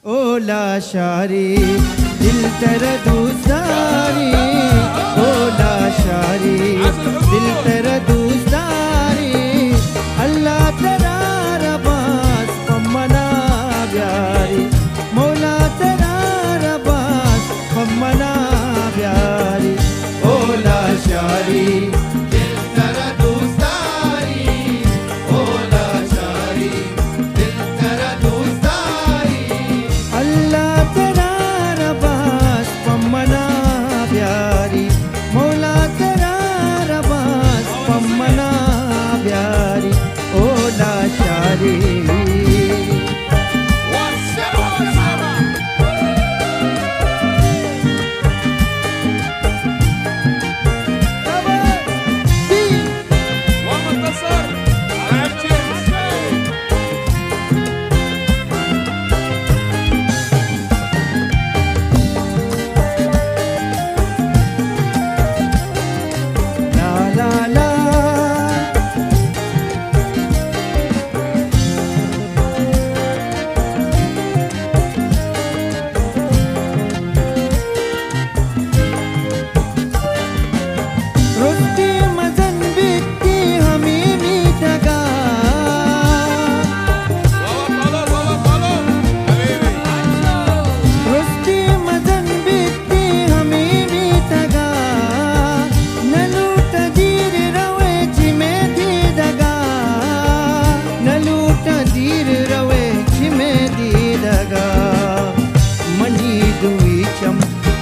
ओला शारी दिल तेरा दोस्तारी ओला शारी दिल तेरा दोस्तारी अल्लाह तेरा रबास पम्मना ब्यारी मौला तेरा रबास पम्मना ब्यारी ओला शारी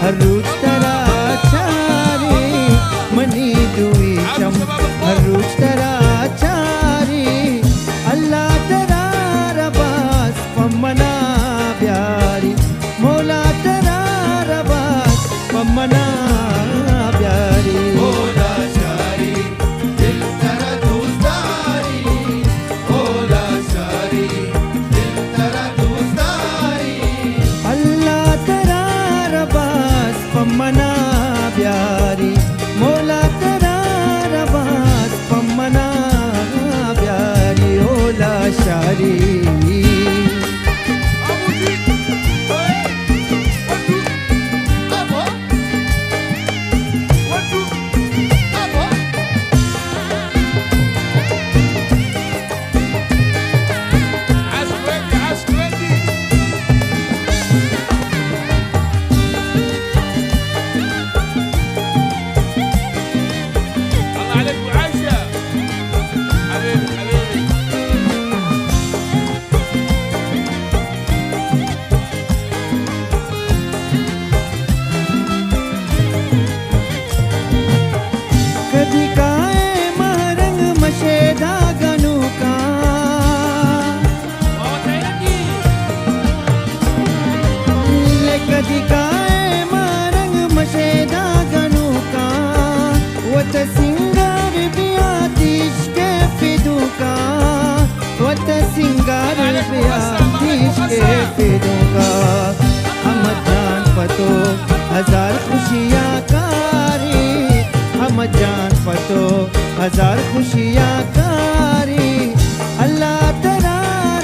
हरुच तरा चारी मनी दुई चम हरुच तरा चारी अल्लाह तेरा रबास पम्मना ब्यारी मौला तेरा रबास पम्मना ब्यारी ओला शारी दिल तेरा दोस्तारी ओला शारी दिल तेरा दोस्तारी अल्लाह तेरा रबास पम्मना ब्यारी मौला तेरा रबास पम्मना ब्यारी ओला शारी हम जान पतो हजार खुशियाँ कारी हम जान पतो हजार खुशियाँ कारी अल्लाह तेरा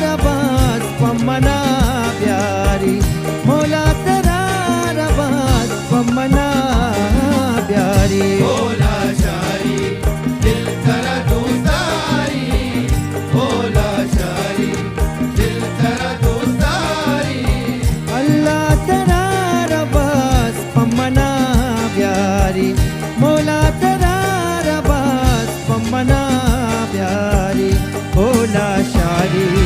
रबास पम्मना ब्यारी मौला तेरा रबास पम्मना ब्यारी ओला शारी दिल तेरा दोस्तारी ओला शारी दिल तेरा दोस्तारी अल्लाह तेरा रबास पम्मना ब्यारी मौला तेरा रबास पम्मना ब्यारी ओला शारी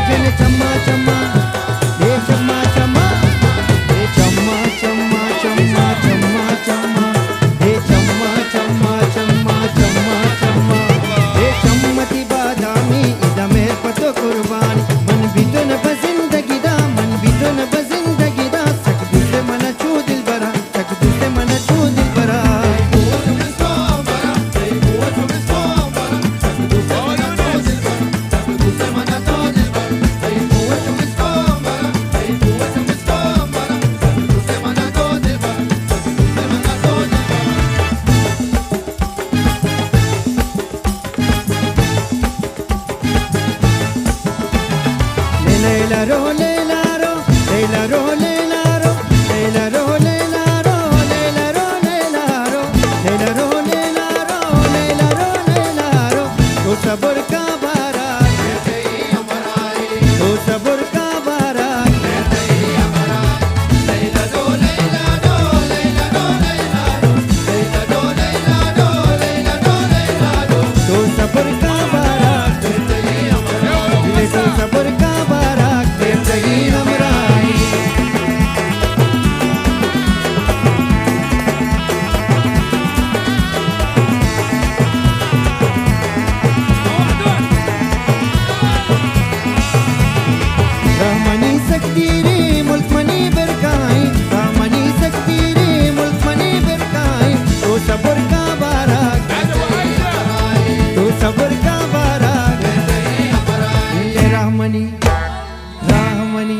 जन चम्मा चम्मा हे चम्मा चम्मा हे चम्मा चम्मा चम्मा चम्मा चम्मा हे चम्मा चम्मा चम्मा चम्मा चम्मा हे चम्मती बादामी इदा मेर पतो कुर्बान मन बितन बजिंदगी दा मन बितन बजिंदगी दा सक दुसे मन चू दिल बरा सक दुसे मन चू दिल बरा Leila ro Leila ro Leila ro Leila ro Leila ro Leila ro Leila ro Leila ro Leila ro Leila ro Leila ro Leila ro तो सबर का बारात तो सबर का बारात तो सबर का बारात ले तो सबर का बारात तेरी हमराई rahmani sakti re mulk mani berkai rahmani sakti re mulk mani berkai to sabr ka barak to sabr ka barak ye rahmani rahmani